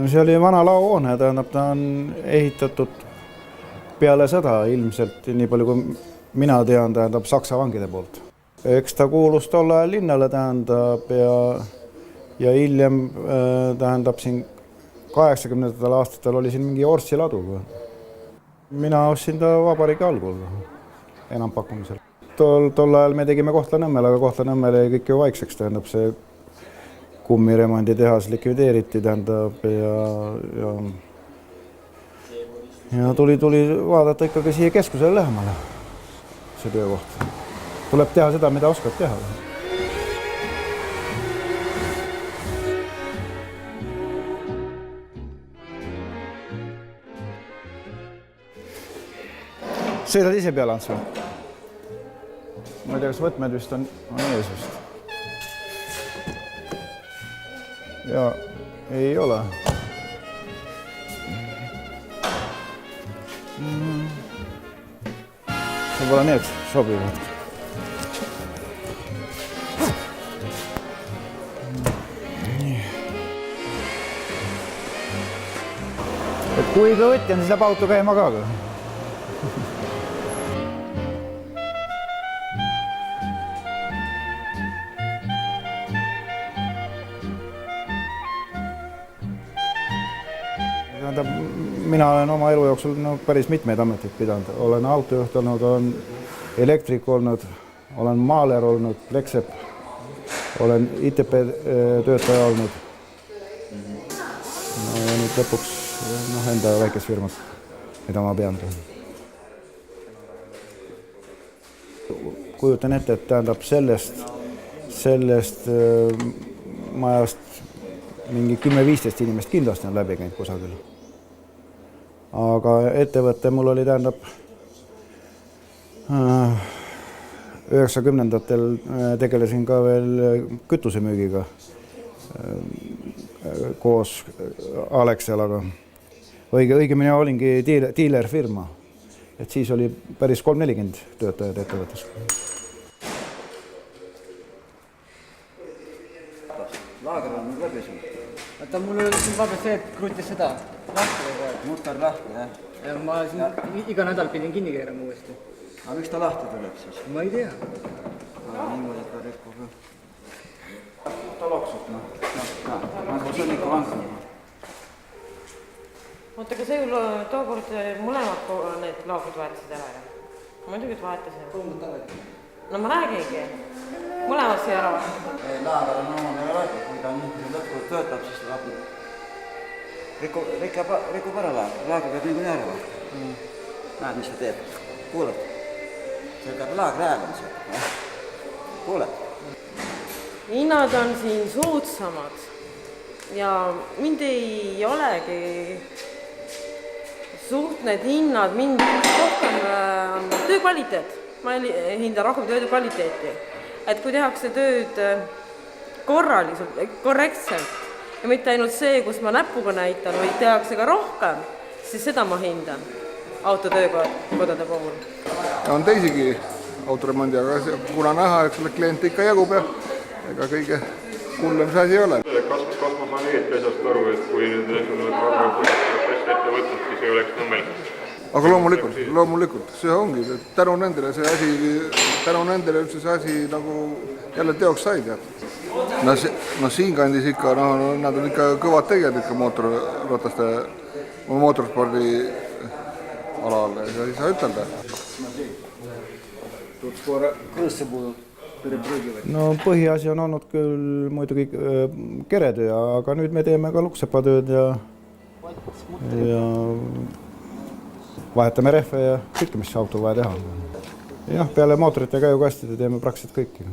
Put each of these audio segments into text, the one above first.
See oli vana laohoone, tähendab, ta on ehitatud peale seda ilmselt, nii palju kui mina tean, tähendab Saksa vangide poolt. Eks ta kuulus tol ajal linnale, tähendab, ja hiljem tähendab siin 80. aastatel oli siin mingi Orsi ladu. Mina ostsin ta vabariigi algul enampakkumisel. Tol ajal me tegime Kohtla-Nõmmel, aga Kohtla-Nõmmel jäi kõik ju vaikseks, tähendab see kummiremondi tehas likvideeriti, tähendab, ja tuli vaadata ikkagi siia keskusele lähemale see töökoht. Tuleb teha seda, mida oskad teha. Sõidad ise peale, Ants või? Ma ei tea, kas võtmed vist on ees vist. Ja ei ole. Võib-olla need sobivad. Et kui ka võtti on, siis läheb auto käima ka. Mina olen oma elu jooksul päris mitmeid ameteid pidanud. Olen autojuht olnud, olen elektrik olnud, olen maaler olnud, Lexep, olen ITP töötaja olnud. Ja nüüd lõpuks enda väikest firmat, mida ma pean. Kujutan ette, et tähendab sellest majast mingi 10-15 inimest kindlasti on läbi käinud kusagil. Aga ettevõtte mul oli tähendab 90-ndatel tegelesin ka veel kütusemüügiga koos Alexelaga. Õigemini olingi diilerfirma, et siis oli päris 3-40 töötajad ettevõttes. Laager on läbi sul. Vaata, mul oli siin vahepeal see, et kruutis seda lahti või kogu aeg. Mutter lahti, jah? Ja ma siin iga nädal pidin kinni keerama uuesti. Aga miks ta lahti tuleb siis? Ma ei tea. Niimoodi ta rikkub. Ta loksub, nagu sõnniku vangama. Oota, aga see ju tookord mõlemad need laagud vaatasid ära. Muidugi vaatasid. No ma räägingi. Mõlemad siia ära. Laager on omane räägib, kui ta niisugune lõppunud töötab, siis ta rikub ära laager. Laager peab niikuinii ära vaatama. Näed, mis ta teeb. Kuuled? See peab laagri hääl seal. Kuuled? Hinnad on siin soodsamad ja mind ei olegi suht need hinnad, mind rohkem töö kvaliteet. Ma hindan rohkem tööde kvaliteeti. Et kui tehakse tööd korraliselt, korrektselt ja mitte ainult see, kus ma näpuga näitan, või tehakse ka rohkem, siis seda ma hindan autotöökodade puhul. On teisigi autoremondi, aga kuna näha, et selle klient ikka jagub ja ega kõige kullem see asi ei ole. Kas ma saan õieti asjast aru, et kui nüüd protsessi ette võtnud, siis ei oleks Nõmmel? Aga loomulikult, see ongi, tänu nendele üldse see asi nagu jälle teoks sai, tead. No siinkandis ikka, nad on ikka kõvad tegijad ikka mootorspordi alal, ei saa ütelda. No põhiasi on olnud küll muidugi keretöö, aga nüüd me teeme ka luksepatööd ja vahetame rehve ja kõike, mis auto vaja teha. Jah, peale mootorite käjukastide teeme praktiliselt kõiki.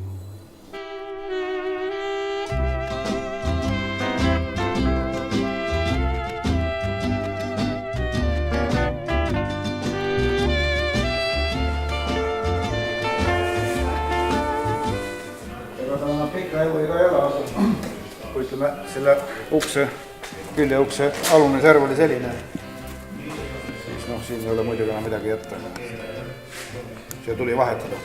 Ega ta pikka elu ei ole, kui ütleme, selle küljeukse alune serv oli selline. Siin ei ole muidugi enam midagi jätta. See tuli vahetada.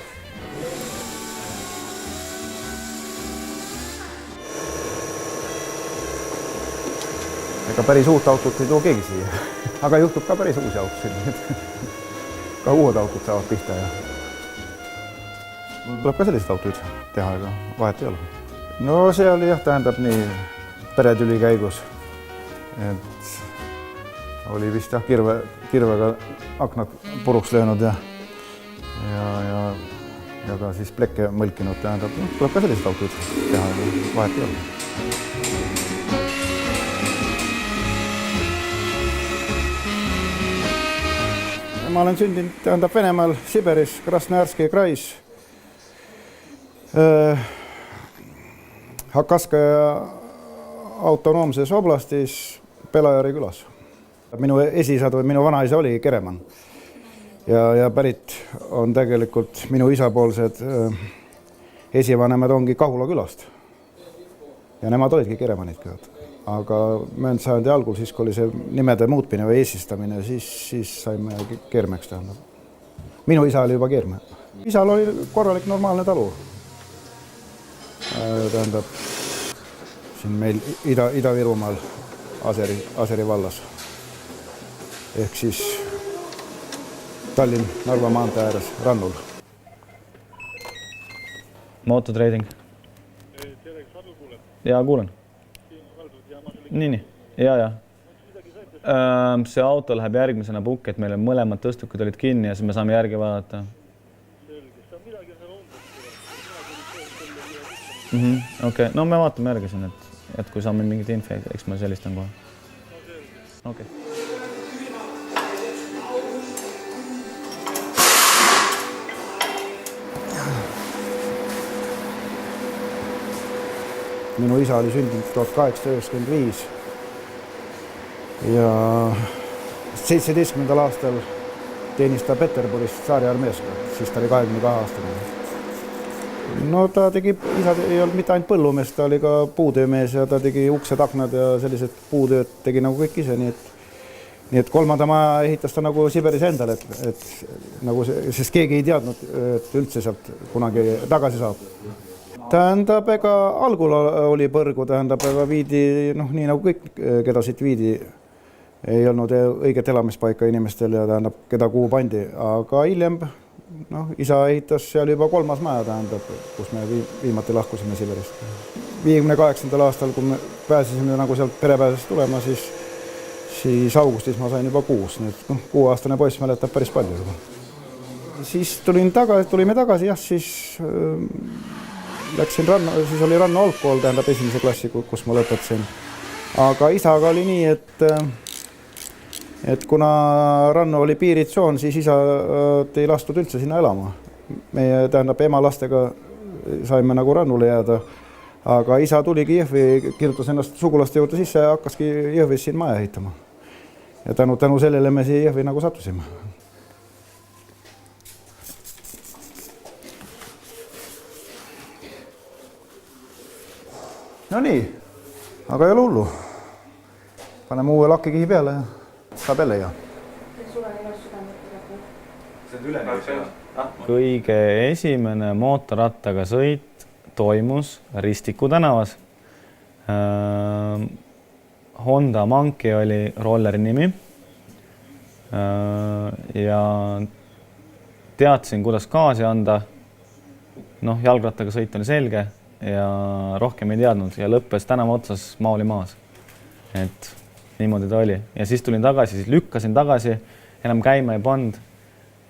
ega päris uut autot ei too keegi siia, aga juhtub ka päris uusi autosid. Ka uued autod saavad pihta ja tuleb ka selliseid autoid teha, ega vahet ei ole. No see oli jah, tähendab nii peretüli käigus, et oli vist jah kirvega aknad puruks löönud ja ka siis plekke mõlkinud, tähendab, tuleb ka selliseid autoid teha, ega vahet ei ole. Ma olen sündinud, tähendab, Venemaal, Siberis, Krasnojarski krais, Hakaskaja autonoomses oblastis, Belojari külas. Minu esiisad või minu vanaisa oli Kereman ja pärit on tegelikult minu isapoolsed esivanemad ongi Kahula külast. Ja nemad olidki Keremanid ka. Aga möönd sajandi algul, siis kui oli see nimede muutmine või eesistamine, siis saime Keermeks, tähendab. Minu isa oli juba Keerme. Isal oli korralik normaalne talu. Tähendab, siin meil Ida-Virumaal Aseri vallas. Ehk siis Tallinn-Narva maantee ääres Rannul. Mototreiding. Jaa, kuulen. Nii. Ja. See auto läheb järgmisena pukki, et meil mõlemad tõstukid olid kinni ja siis me saame järgi vaadata. Okei, no me vaatame järgi siin, et kui saame mingit info, eks ma sellistan kohe. Okei. Minu isa oli sündinud 1895 ja 17. aastal teenis ta Peterburis tsaariarmees, siis ta oli 22 aastane. No ta tegi, isa ei olnud mitte ainult põllumees, ta oli ka puutöömees ja ta tegi uksed, aknad ja sellised puutööd tegi nagu kõik ise, nii et kolmanda maja ehitas ta nagu Siberis endale, et nagu sest keegi ei teadnud, et üldse sealt kunagi tagasi saab. Tähendab, ega algul oli põrgu, tähendab, ega viidi, nii nagu kõik, keda siit viidi, ei olnud õiget elamispaika inimestel ja tähendab, keda kuhu pandi, aga hiljem, isa ehitas seal juba 3. maja, tähendab, kus me viimati lahkusime Siberist. 58. aastal, kui me pääsesime nagu sealt perepäesest tulema, siis augustis ma sain juba 6, nii et 6-aastane poiss mäletab päris palju juba. Siis tulime tagasi, jah, siis läksin Ranno, siis oli Ranno algkool, tähendab 1. klassi, kus ma lõpetasin. Aga isaga oli nii, et kuna Ranno oli piiritsoon, siis isa ei lastud üldse sinna elama. Meie, tähendab, ema lastega saime nagu Rannule jääda, aga isa tuligi Jõhvi, kirjutas ennast sugulaste juurde sisse ja hakkaski Jõhvis siin maja ehitama. Ja tänu sellele me siia Jõhvi nagu sattusime. No nii, aga ei ole hullu. Paneme uue lakkikihi peale ja saab jälle hea. Kõige esimene mootorrattaga sõit toimus Ristiku tänavas. Honda Monkey oli rolleri nimi. Ja teadsin, kuidas gaasi anda. Jalgrattaga sõit oli selge. Ja rohkem ei teadnud ja lõppes tänava otsas maa oli maas. Et niimoodi ta oli. Ja siis tulin tagasi, siis lükkasin tagasi, enam käima ei pannud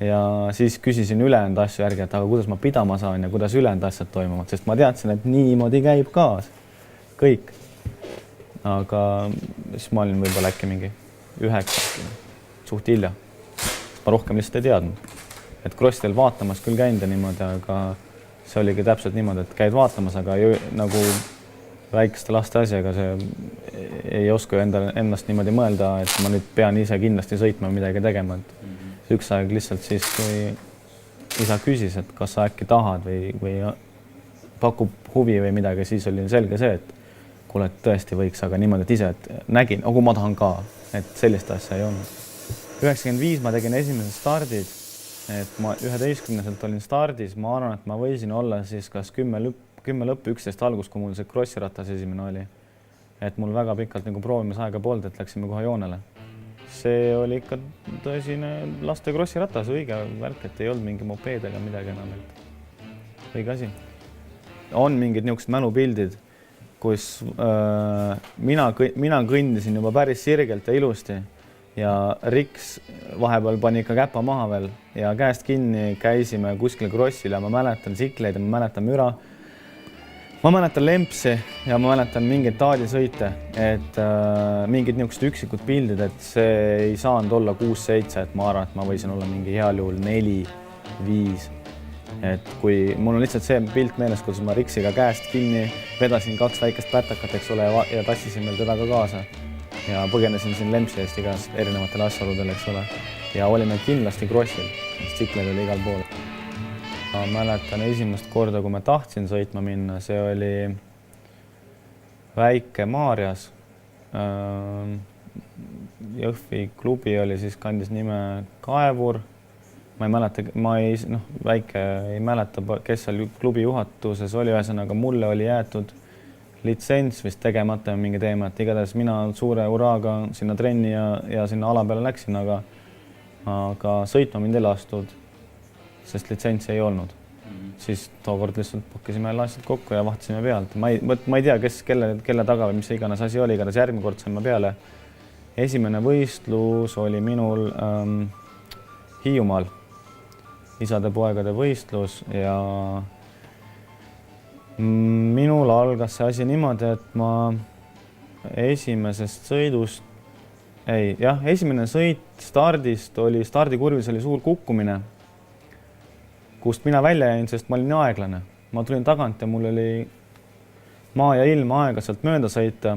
ja siis küsisin ülejäänud asju järgi, et aga kuidas ma pidama saan ja kuidas ülejäänud asjad toimuvad, sest ma teadsin, et niimoodi käib gaas. Kõik. Aga siis ma olin võib-olla äkki mingi 9 suht hilja. Ma rohkem lihtsalt ei teadnud. Et Krosstel vaatamas küll käinud ja niimoodi, aga see oligi täpselt niimoodi, et käid vaatamas, aga nagu väikeste laste asi, aga see ei oska ennast niimoodi mõelda, et ma nüüd pean ise kindlasti sõitma midagi tegema. Üks aeg lihtsalt siis, kui isa küsis, et kas sa äkki tahad või pakub huvi või midagi, siis oli selge see, et kuule, tõesti võiks, aga niimoodi, et ise nägin, aga ma tahan ka, et sellist asja ei olnud. 95 ma tegin esimesed stardid. Et ma 11-selt olin stardis, ma arvan, et ma võisin olla siis kas 10 lõpp, 11 algus, kui mul see krossiratas esimene oli. et mul väga pikalt nagu proovimisaega polnud, et läksime kohe joonele. See oli ikka tõsine laste krossiratas, õige värk, et ei olnud mingi mopeed ega midagi enam. Õige asi. On mingid niisugused mälupildid, kus mina kõndisin juba päris sirgelt ja ilusti ja Riks vahepeal pani ikka käpa maha veel ja käest kinni käisime kuskil krossil ja ma mäletan tsikleid ja ma mäletan müra. Ma mäletan lempsi ja ma mäletan mingeid taadisõite, et mingid niisugused üksikud pildid, et see ei saanud olla 6-7, et ma arvan, et ma võisin olla mingi heal juhul 4-5. Et kui mul on lihtsalt see pilt meeles, kuidas ma Riksiga käest kinni vedasin 2 väikest pätakat, eks ole, ja tassisin veel teda ka kaasa ja põgenesin siin lempsi eest igast erinevatel asjaoludel, eks ole, ja olime kindlasti krossil, tsikleid oli igal pool. Ma mäletan esimest korda, kui ma tahtsin sõitma minna, see oli Väike-Maarjas. Jõhvi klubi oli siis kandis nime Kaevur. Ma ei mäleta, väike ei mäleta, kes seal klubi juhatuses oli, ühesõnaga mulle oli jäetud litsents vist tegemata mingi teema, et igatahes mina suure uraaga sinna trenni ja sinna ala peale läksin, aga sõitma mind ei lastud, sest litsentsi ei olnud. Siis tookord lihtsalt pakkisime asjad kokku ja vahtisime pealt. Ma ei tea, kelle taga või mis iganes asi oli, igatahes järgmine kord sain ma peale. Esimene võistlus oli minul Hiiumaal, isade-poegade võistlus ja minul algas see asi niimoodi, et ma esimesest sõidust, esimene sõit stardist oli, stardikurvis oli suur kukkumine, kust mina välja jäin, sest ma olin aeglane. Ma tulin tagant ja mul oli maa ja ilma aega sealt mööda sõita.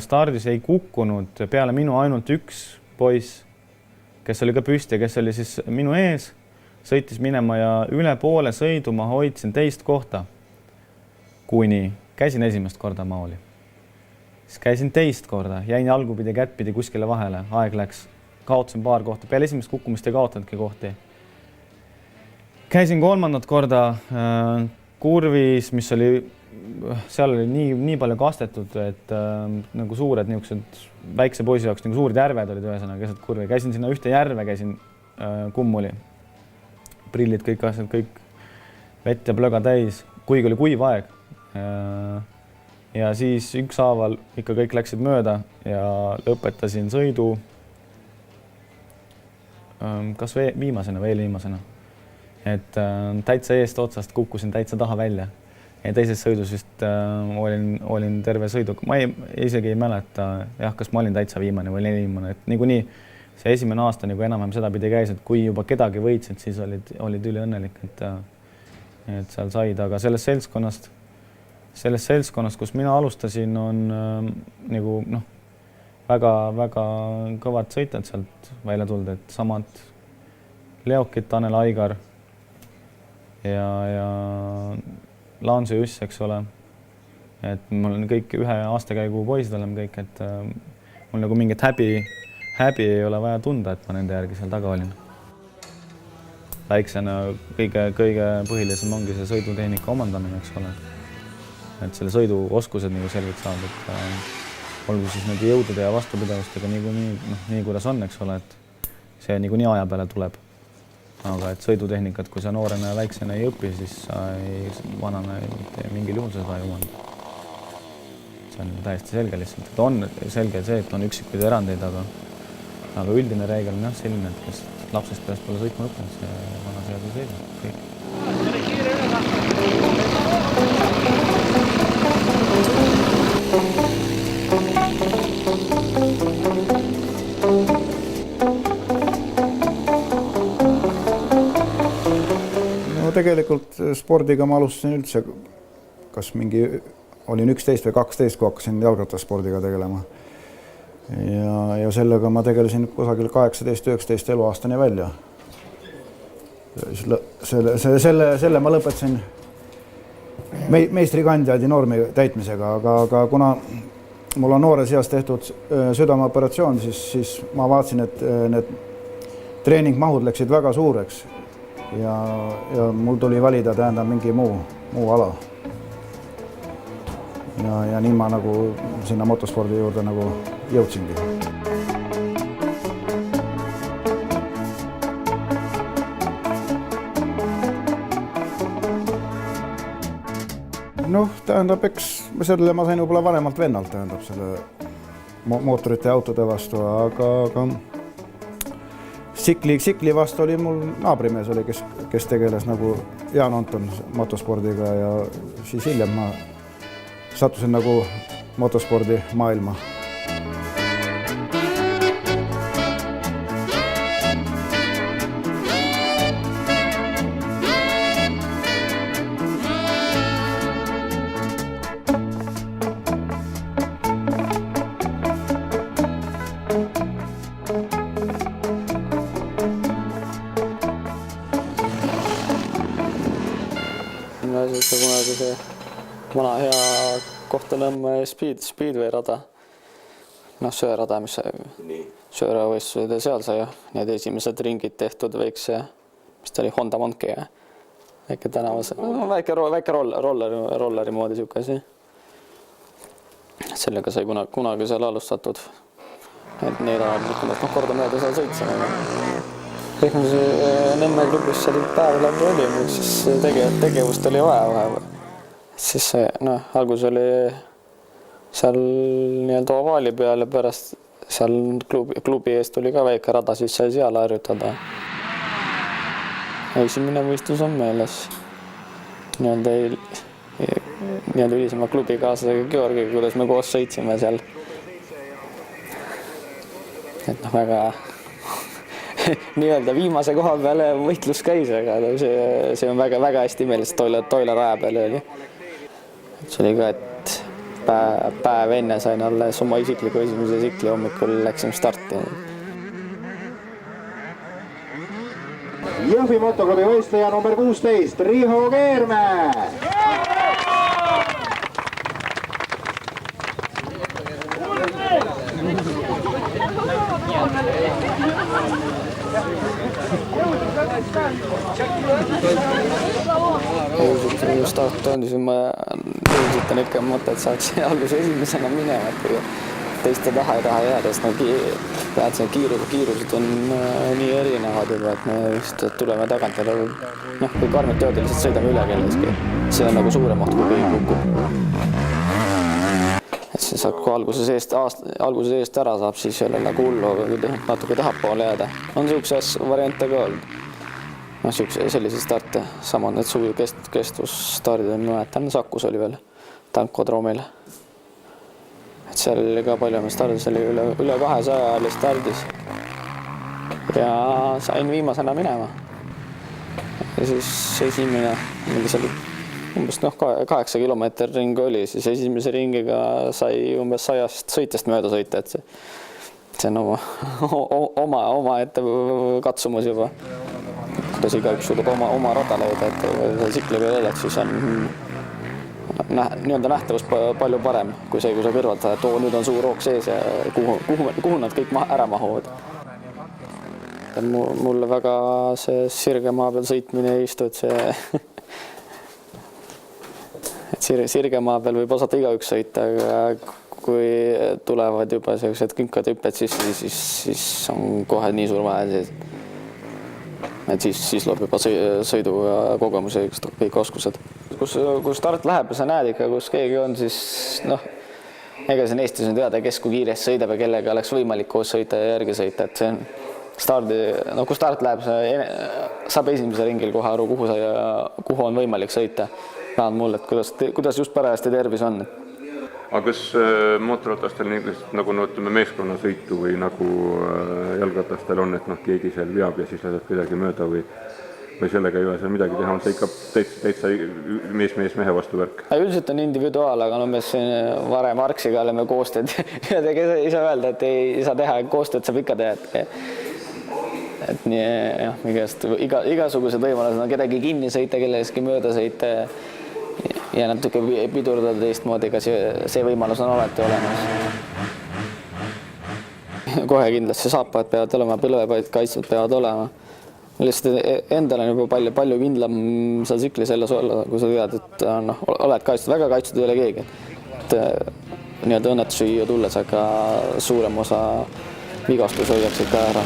Stardis ei kukkunud peale minu ainult üks poiss, kes oli ka püsti, kes oli siis minu ees, sõitis minema ja üle poole sõidu ma hoidsin teist kohta, kuni käisin esimest korda maali. Siis käisin teist korda, jäin jalgupidi kättpidi kuskile vahele, aeg läks, kaotasin paar kohta, peale esimest kukkumist ei kaotanudki kohti. Käisin kolmandat korda kurvis, mis oli, seal oli nii palju kastetud, et nagu suured niisugused väikse poisi jaoks nagu suured järved olid ühesõnaga keset kurvi. Käisin sinna ühte järve, käisin kummuli. Prillid, kõik asjad, kõik vett ja plöga täis, kuigi oli kuiv aeg. Ja siis ükshaaval ikka kõik läksid mööda ja lõpetasin sõidu kas viimasena või eelviimasena. Et täitsa eest otsast kukkusin täitsa taha välja. Ja teises sõidus vist olin terve sõidu. Ma isegi ei mäleta, kas ma olin täitsa viimane või viimane. Et niikuinii see esimene aasta nagu enam-vähem seda pidi käis, et kui juba kedagi võitsid, siis olid üliõnnelik, et seal said. Aga sellest seltskonnast, kus mina alustasin, on nagu väga kõvad sõitjad sealt välja tulnud, et samad Leokit, Tanel Aigar ja Laansu Juss, eks ole. Et mul on kõik ühe aastakäigu poisid oleme kõik, et mul nagu mingit häbi ei ole vaja tunda, et ma nende järgi seal taga olin. Väiksena kõige põhilisem ongi see sõidutehnika omandamine, eks ole. Et selle sõiduoskused nagu selgelt saab, et olgu siis nende jõudude ja vastupidavustega nii kuidas on, eks ole, et see niikuinii aja peale tuleb. Aga et sõidutehnikat, kui sa noorena ja väiksena ei õpi, siis sa vanana mingil juhul seda ei omanda. See on täiesti selge lihtsalt, et on selge see, et on üksikuid erandeid, aga üldine reegel on jah selline, et kes lapsest peast pole sõitma õppinud, see vana seadus ei sõida. Kõik. Tegelikult spordiga ma alustasin üldse, kas olin 11 või 12, kui hakkasin jalgrattaspordiga tegelema. Ja sellega ma tegelesin kusagil 18-19 eluaastani välja. Selle ma lõpetasin meistrikandidaadi normi täitmisega, aga kuna mul on noores eas tehtud südameoperatsioon, siis ma vaatasin, et need treeningmahud läksid väga suureks. Ja mul tuli valida mingi muu ala. ja nii ma nagu sinna motospordi juurde nagu jõudsingi. Noh, tähendab, eks selle ma sain võib-olla vanemalt vennalt, tähendab selle mootorite ja autode vastu, aga Sikli vastu oli mul naabrimees, oli, kes tegeles nagu Jaan Anton motospordiga ja siis hiljem ma sattusin nagu motospordi maailma. Kunagi see vana hea Kohtla-Nõmme Speedway rada, söörada, mis sööravõistlused ja seal sai need esimesed ringid tehtud väikse, mis ta oli, Honda Monkey ja väike tänavas, väike rolleri moodi siuke asi. Sellega sai kunagi seal alustatud, et need on kordamööda seal sõitsema. Kõik on see Nõmme klubis seal päev läbi oli, siis tegevust oli vaja. Siis algus oli seal nii-öelda ovaali peal ja pärast seal klubi eest oli ka väike rada, siis sai seal harjutada. Esimene võistlus on meeles. Nii-öelda ülisema klubikaaslasega Georgiga, kuidas me koos sõitsime seal. Et väga nii-öelda viimase koha peale võitlus käis, aga see on väga hästi meeles, Toila raja peale oli. See oli ka, et päev enne sain alles oma isikliku esimese sikli, hommikul läksime starti. Jõhvi motoklubi võistleja number 16, Riho Keermäe. Start on, siis ma esitan ikka mõte, et saaks alguse esimesena minema, et teiste taha ei taha jääda, sest kiirused on nii erinevad juba, et me lihtsalt tuleme tagant ja kui karmid tööd lihtsalt sõidame üle kelleski. See on nagu suurem oht, kui keegi kukub. Et siis kui alguses eest ära saab, siis ei ole nagu hullu, natuke tahapoole jääda. On niisuguse variante ka olnud. Sellise starte, sama need suvi kestvusstardid on, mäletan, Sakus oli veel tankodroomil. Et seal oli ka palju me stardis, oli üle 200 oli stardis. Ja sain viimasena minema. Ja siis esimene, seal umbes 8 kilomeeter ring oli, siis esimese ringiga sai umbes 100 sõitest mööda sõita, et see on oma ette katsumus juba. Kuidas igaüks suudab oma rada leida, et sikli peal elad, siis on nii-öelda nähtavus palju parem kui see, kui sa kõrvalt saad, et nüüd on suur rook sees ja kuhu nad kõik ära mahuvad. Mulle väga see Sirgemaa peal sõitmine ei istu, et Sirgemaa peal võib osata igaüks sõita, aga kui tulevad juba sellised künkad hüpped sisse, siis on kohe nii suur vahe. Et siis loob juba sõidu ja kogemuse kõik oskused. Kui start läheb ja sa näed ikka, kus keegi on, siis ega siin Eestis on teada, kes kui kiiresti sõidab ja kellega oleks võimalik koos sõita ja järgi sõita. Et see on kui start läheb, saab esimese ringil kohe aru, kuhu on võimalik sõita. Vähemalt mulle, et kuidas just parajasti tervis on. Aga kas mootorratastel nagu meeskonnasõitu või nagu jalgratastel on, et keegi seal veab ja siis laseb kuidagi mööda või sellega ei ole seal midagi teha, on see ikka täitsa mehe vastu värk? Üldiselt on individuaal, aga me varem Arksiga oleme koostööd ja ei saa öelda, et ei saa teha, koostööd saab ikka teha. Et nii, igasugused võimalused on kedagi kinni sõita, kelleski mööda sõita ja natuke pidurdada teistmoodi, ega see võimalus on alati olemas. Kohe kindlasti saapad peavad olema, põlvepaid kaitstud peavad olema. Lihtsalt endal on juba palju kindlam seal sikli selles olla, kui sa tead, et oled kaitstud, väga kaitstud ei ole keegi. et nii-öelda õnnetusi tulles, aga suurem osa vigastus hoiaks ikka ära.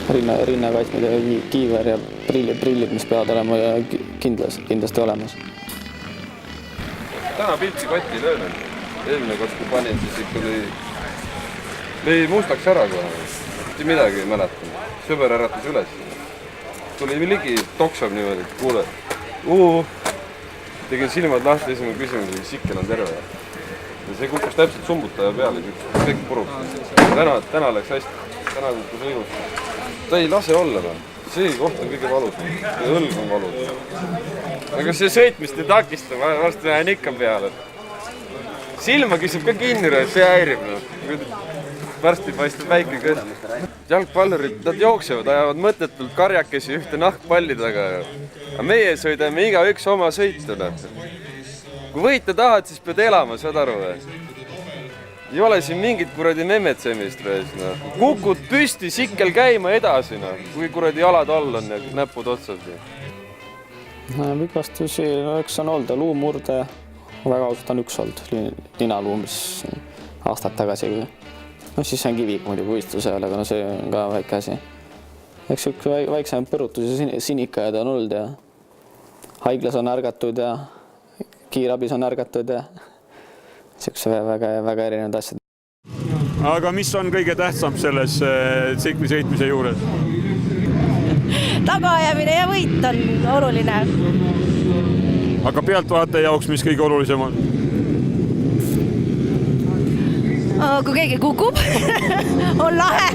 Rinnakaitsmine, kiiver ja prillid, mis peavad olema kindlasti olemas. Täna piltsi kotti ei löönud. Eelmine kord, kui panin, siis ikka lõi mustaks ära kohe. Mitte midagi ei mäletanud. Sõber äratas üles. Tuli ligi, toksab niimoodi, et kuule. Tegin silmad lahti, esimene küsimus, sikkel on terve. Ja see kukkus täpselt sumbutaja peale, kõik puruks. Täna läks hästi, täna kukkus õigus. Ta ei lase olla. See koht on kõige valusam. Ja õlg on valus. Aga see sõitmist ei takista, varsti lähen ikka peale. Silma küsib ka kinni, see häirib. Varsti paistab väike kõht. Jalgpallurid, nad jooksevad, ajavad mõttetult karjakesi ühte nahkpalli taga. Aga meie sõidame igaüks oma sõituna. Kui võita tahad, siis pead elama, saad aru või? Ei ole siin mingit kuradi memetsemist. Kukud püsti, sikkel käima edasi. Kui kuradi jalad all on ja näpud otsas. Vigastusi üks on olnud, luumurde. Väga ausalt on üks olnud, ninaluu, mis aastad tagasi. Siis on kivi muidugi võistluse ajal, aga see on ka väike asi. Eks üks väiksem põrutus ja sinikajad on olnud ja haiglas on ärgatud ja kiirabis on ärgatud ja siukse väga erinevad asjad. Aga mis on kõige tähtsam selles tsikli sõitmise juures? Tagaajamine ja võit on oluline. Aga pealtvaataja jaoks, mis kõige olulisem on? Kui keegi kukub, on lahe.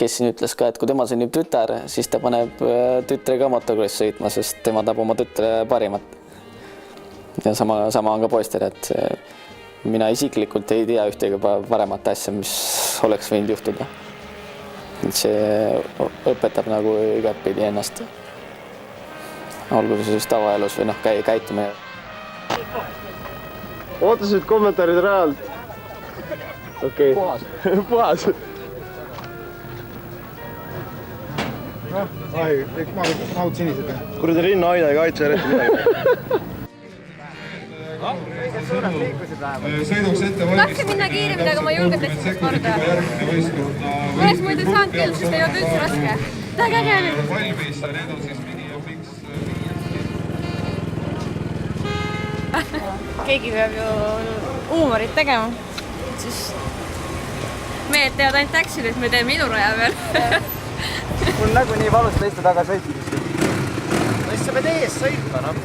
Kes siin ütles ka, et kui tema sünnib tütar, siis ta paneb tütre ka motocross sõitma, sest tema tahab oma tütre parimat. Ja sama on ka poistel, et mina isiklikult ei tea ühtegi paremat asja, mis oleks võinud juhtuda. See õpetab nagu igatpidi ennast. Olgu see siis tavaelus või käitume. Ootasid kommentaarid rajalt? Okei. Puhas. Ai, mahud sinised. Kuradi rinna aina ei kaitse eriti midagi. Tahtsin minna kiiremini, aga ma julgen teisest korda. Oleks muidu saanud küll, sest ei olnud üldse raske. Tähega käinud. Keegi peab ju huumorit tegema. Mehed teavad ainult actionit, me teeme iduraja veel. Mul nagu nii valus teiste taga sõitmist. No siis sa pead ees sõitma, noh.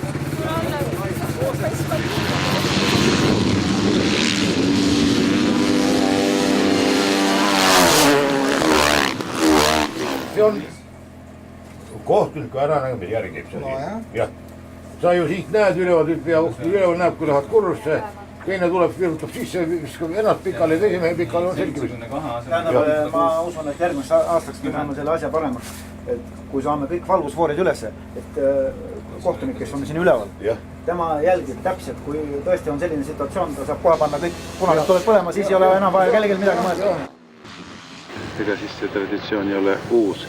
See on kohtuliku äranägemine järgib seda. Jah. Sa ju siit näed üleval näeb, kui lähevad kurrusse. Teine tuleb, virgutab sisse, viskab ennast pikali, teise mehe pikali on selgimist. Ma usun, et järgmist aastaks me näeme selle asja paremaks, et kui saame kõik valgusfoorid üles, et kohtunik, kes on siin üleval, tema jälgib täpselt, kui tõesti on selline situatsioon, ta saab kohe panna kõik punased tuleb põlema, siis ei ole enam vaja kellelgi midagi mõelda. Ega siis see traditsioon ei ole uus.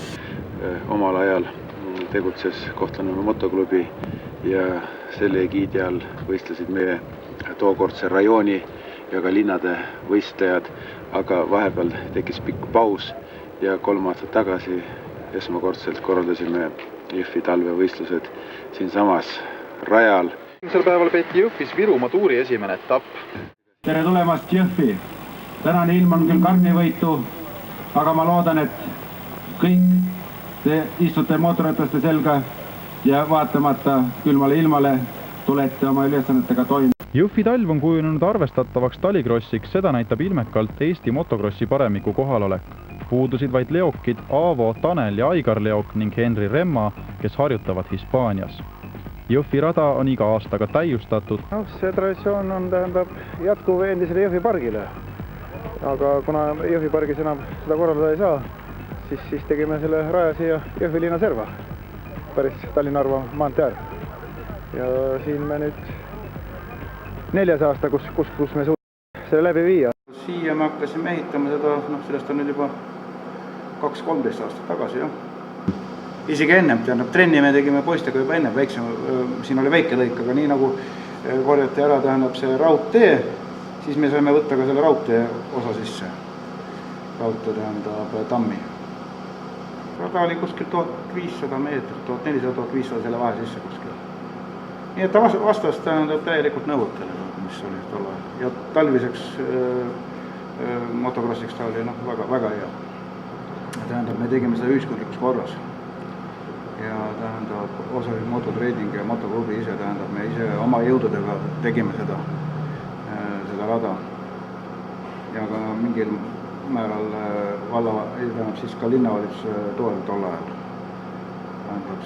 Omal ajal tegutses Kohtla-Nõmme motoklubi ja selle egiidi all võistlesid meie tookordse rajooni ja ka linnade võistlejad, aga vahepeal tekkis pikk paus ja 3 aastat tagasi esmakordselt korraldasime Jõhvi talvevõistlused siinsamas rajal. Sel päeval peeti Jõhvis Virumaa tuuri esimene etapp. Tere tulemast Jõhvi! tänane ilm on küll karnivõitu, aga ma loodan, et kõik te istute mootorrataste selga ja vaatamata külmale ilmale tulete oma ülesannetega toime. Jõhvi talv on kujunenud arvestatavaks talikrossiks, seda näitab ilmekalt Eesti motokrossi paremiku kohalolek. Puudusid vaid leokid Aavo, Tanel ja Aigar Leok ning Henri Remma, kes harjutavad Hispaanias. Jõhvi rada on iga aastaga täiustatud. See traditsioon on jätkuv endisele Jõhvi pargile. Aga kuna Jõhvi pargis enam seda korraldada ei saa, siis tegime selle raja siia Jõhvi linna serva, päris Tallinna-Narva maantee äärde. Ja siin me nüüd 4. aasta, kus me suudame selle läbi viia. Siia me hakkasime ehitama seda, sellest on nüüd juba 2-13 aastat tagasi, jah. Isegi ennem, trenni me tegime poistega juba ennem, siin oli väike lõik, aga nii nagu korjati ära see raudtee, siis me saime võtta ka selle raudtee osa sisse. Raudtee tammi. Rada oli kuskil 1500 meetrit, 1400-1500 selle vahe sisse kuskil. Nii et ta vastas täielikult nõuetele, mis oli tolle. Ja talviseks motokrossiks ta oli väga hea. Me tegime seda ühiskondlikus korras. Ja osa mototreiding ja motoklubi ise, me ise oma jõududega tegime seda rada. Ja ka mingil määral siis ka linnavalitsuse toel tol ajal.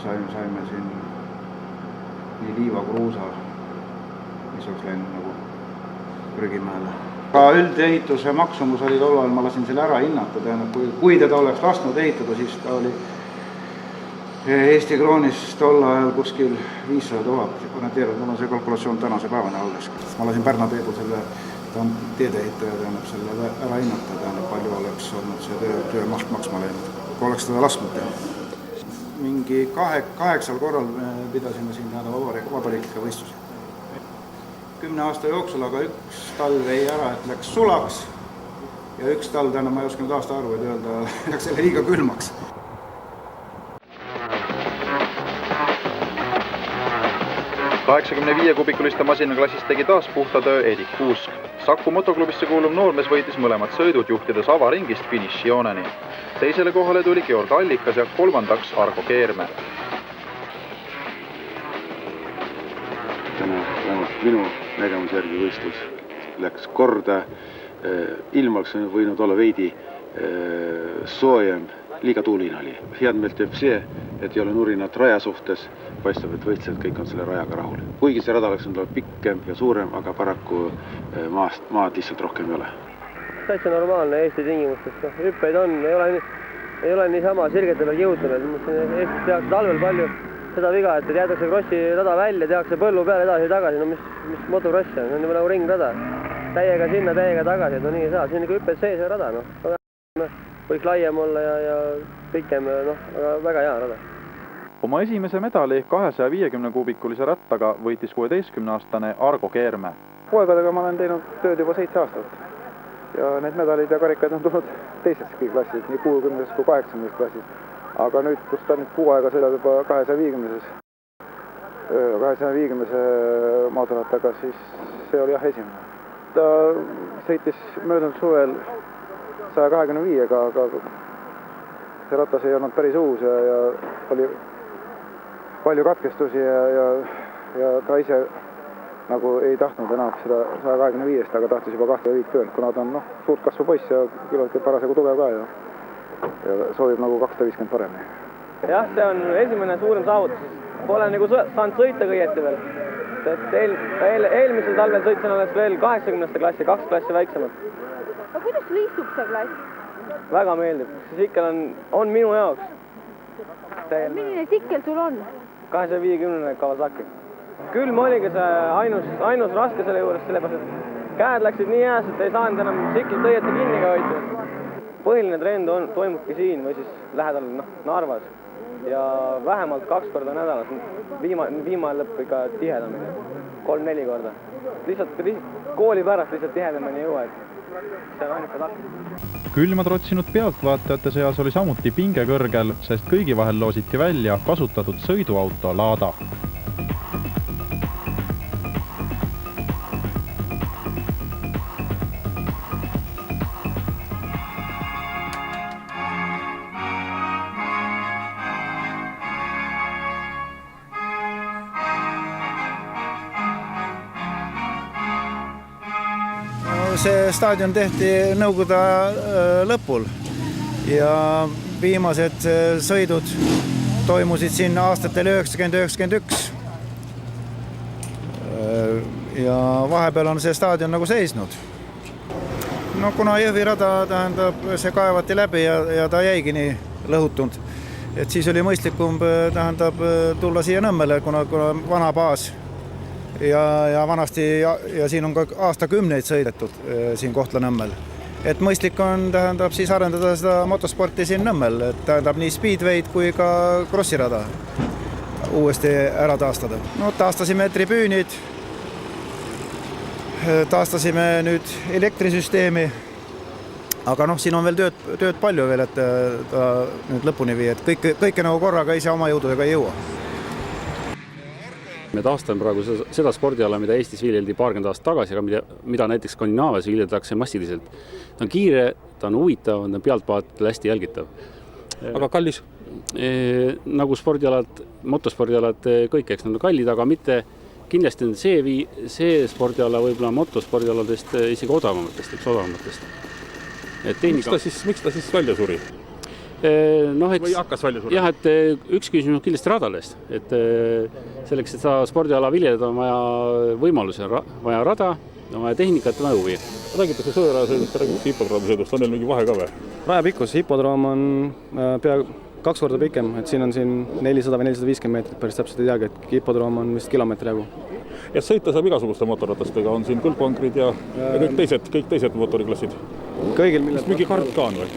Saime siin nii liiva kui ruusa, mis oleks läinud nagu prügimäele. Ka üldehituse maksumus oli tol ajal, ma lasin selle ära hinnata, kui teda oleks lasknud ehitada, siis ta oli Eesti kroonis tol ajal kuskil 500 000. Mul on see kalkulatsioon tänase päevane alles. Ma lasin Pärna Peebu selle teedeehitaja selle ära hinnata, palju oleks olnud see töö maksma läinud, kui oleks teda lasknud teha. Mingi 8 korral pidasime siin vabariiklikke võistlusi. 10 aasta jooksul, aga üks talv jäi ära, et läks sulaks ja üks talv, ma ei oska nüüd aasta arvu öelda, läks selle liiga külmaks. 85-kubikuliste masinaklassis tegi taas puhta töö Edik Kuusk. Saku motoklubisse kuuluv noormees võitis mõlemad sõidud, juhtides avaringist finišijooneni. Teisele kohale tuli Georg Allikas ja 3. Argo Keerme. Täna vähemalt minu nägemus järgi võistlus läks korda. Ilm oleks võinud olla veidi soojem, liiga tuuline oli. Head meelt teeb see, et ei ole nurinat raja suhtes, paistab, et võistlejad kõik on selle rajaga rahul. Kuigi see rada oleks olnud pikem ja suurem, aga paraku maad lihtsalt rohkem ei ole. Täitsa normaalne Eesti tingimustes. Hüppeid on, ei ole niisama sirgete peal jõutunud. Eestis tehakse talvel palju seda viga, et jäetakse krossi rada välja, tehakse põllu peale edasi ja tagasi. No mis motokrossi on? See on juba nagu ringrada. Täiega sinna, täiega tagasi, et nii ei saa. Siin on hüpped sees ja rada. Võiks laiem olla ja pikem, aga väga hea rada. Oma esimese medali 250-kubikulise rattaga võitis 16-aastane Argo Keerme. Poegadega ma olen teinud tööd juba 7 aastat. Ja need medalid ja karikad on tulnud teiseski klassis, nii 60 kui 80 klassis. Aga nüüd, kus ta nüüd kuu aega sõidab juba 250 mootorrattaga, siis see oli jah esimene. Ta sõitis möödunud suvel 125-ga, aga see ratas ei olnud päris uus ja oli palju katkestusi ja ta ise nagu ei tahtnud enam seda 125-st, aga tahtis juba 25 töölt, kuna ta on suurt kasvu poiss ja küllalt parasjagu tugev ka ja soovib nagu 250 paremini. Jah, see on esimene suurem saavutus. Pole nagu saanud sõita õieti veel. Eelmisel talvel sõitsin alles veel 80 klassi, 2 klassi väiksemalt. Aga kuidas sulle istub see klass? Väga meeldib. See sikkel on minu jaoks. Milline sikkel sul on? 250 Kawasaki. Külm oligi see ainus raske selle juures, sellepärast, et käed läksid nii jääs, et ei saanud enam siklit õieti kinni ka hoida. Põhiline trend toimubki siin või siis lähedal Narvas ja vähemalt 2 korda nädalas. Viimane lõpp ikka tihedamini, 3-4 korda. Lihtsalt kooli pärast lihtsalt tihedamini ei jõua, et see on ainuke takk. Külma trotsinud pealtvaatajate seas oli samuti pinge kõrgel, sest kõigi vahel loositi välja kasutatud sõiduauto Lada. see staadion tehti Nõukogude aja lõpul ja viimased sõidud toimusid siin aastatel 90-91. Ja vahepeal on see staadion nagu seisnud. No kuna Jõhvi rada tähendab, see kaevati läbi ja ta jäigi nii lõhutunud, et siis oli mõistlikum tähendab tulla siia Nõmmele, kuna vana baas ja vanasti ja siin on ka aastakümneid sõidetud siin Kohtla-Nõmmel. Et mõistlik on tähendab siis arendada seda motosporti siin Nõmmel, et tähendab nii speedway'd kui ka krossirada uuesti ära taastada. No taastasime tribüünid, taastasime nüüd elektrisüsteemi, aga noh, siin on veel tööd palju veel, et ta nüüd lõpuni viia, et kõike nagu korraga ise oma jõududega ei jõua. Me taastame praegu seda spordiala, mida Eestis viljeldi paarkümmend aastat tagasi, aga mida näiteks Skandinaavias viljeldakse massiliselt. Ta on kiire, ta on huvitav, ta on pealtvaatajale hästi jälgitav. Aga kallis? Nagu spordialad, motospordialad kõik, eks nad on kallid, aga mitte kindlasti on see spordiala võib-olla motospordialadest isegi odavamatest. Miks ta siis välja suri? Või hakkas välja surema? Jah, et üks küsimus on kindlasti radadest. Et selleks, et seda spordiala viljeleda, on vaja võimalusi, vaja rada, on vaja tehnikat, on vaja huvi. Räägitakse sõõrajasõidust, räägitakse hipodroomsõidust, on neil mingi vahe ka või? Rajapikkus, hipodroom on peaaegu 2 korda pikem, et siin on 400 või 450 meetrit, päris täpselt ei teagi, et hipodroom on vist kilomeetri jagu. Ja sõita saab igasuguste motorratastega, on siin kõlkvankrid ja kõik teised motoriklassid. Mingi kart ka on või?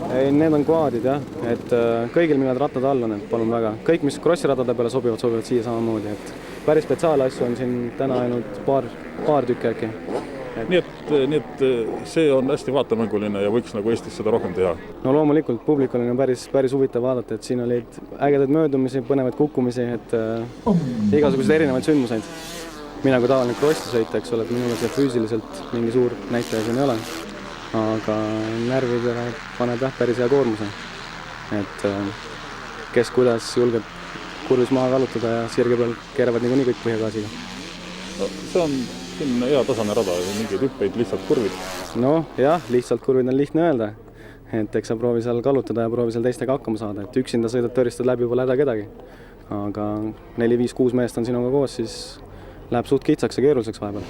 Ei, need on kvaadid jah, et kõigil millad rattad all on, et palun väga. Kõik, mis krossiradade peale sobivad siia samamoodi, et päris spetsiaalasju on siin täna ainult paar tükki äkki. Nii et see on hästi vaatamänguline ja võiks nagu Eestis seda rohkem teha. No loomulikult publikul on päris huvitav vaadata, et siin olid ägedaid möödumisi, põnevaid kukkumisi, et igasuguseid erinevaid sündmuseid. Mina kui tavaline krossisõita, eks ole, et minul see füüsiliselt mingi suur näitaja siin ei ole. Aga närvidele paneb päris hea koormuse. Et kes kuidas julgeb kurvis maha kalutada ja sirge peal keeravad niikuinii kõik põhjagaasiga. No, see on hea tasane rada, mingeid hüppeid, lihtsalt kurvid. No jah, lihtsalt kurvid on lihtne öelda. Et eks sa proovi seal kalutada ja proovi seal teistega hakkama saada. Et üksinda sõidad töristad läbi, pole häda kedagi. Aga 4, 5, 6 meest on sinuga koos, siis läheb suht kitsaks ja keeruliseks vahepeal.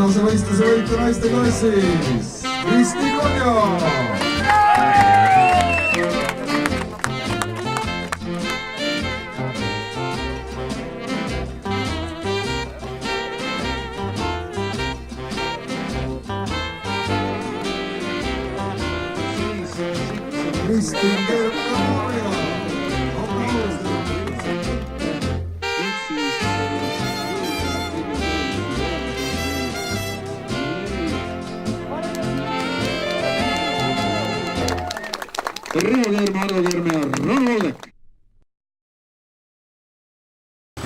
tänase võistluse võitu naiste klassis Kristi Kolja. Kristin Kolja. Riho Keerma, Arvo Keerma ja Rano Oldek.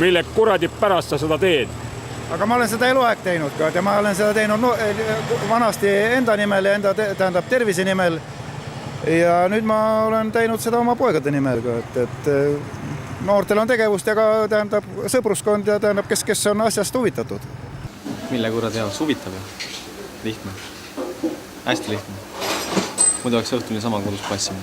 mille kuradi pärast sa seda teed? Aga ma olen seda eluaeg teinud ka ja ma olen seda teinud vanasti enda nimel ja enda tähendab tervise nimel. Ja nüüd ma olen teinud seda oma poegade nimel ka, et noortel on tegevust ja ka tähendab sõpruskond ja tähendab, kes on asjast huvitatud. Mille kuradi jaoks huvitav ja lihtne, hästi lihtne. Muidu oleks õhtuni sama kodus passima.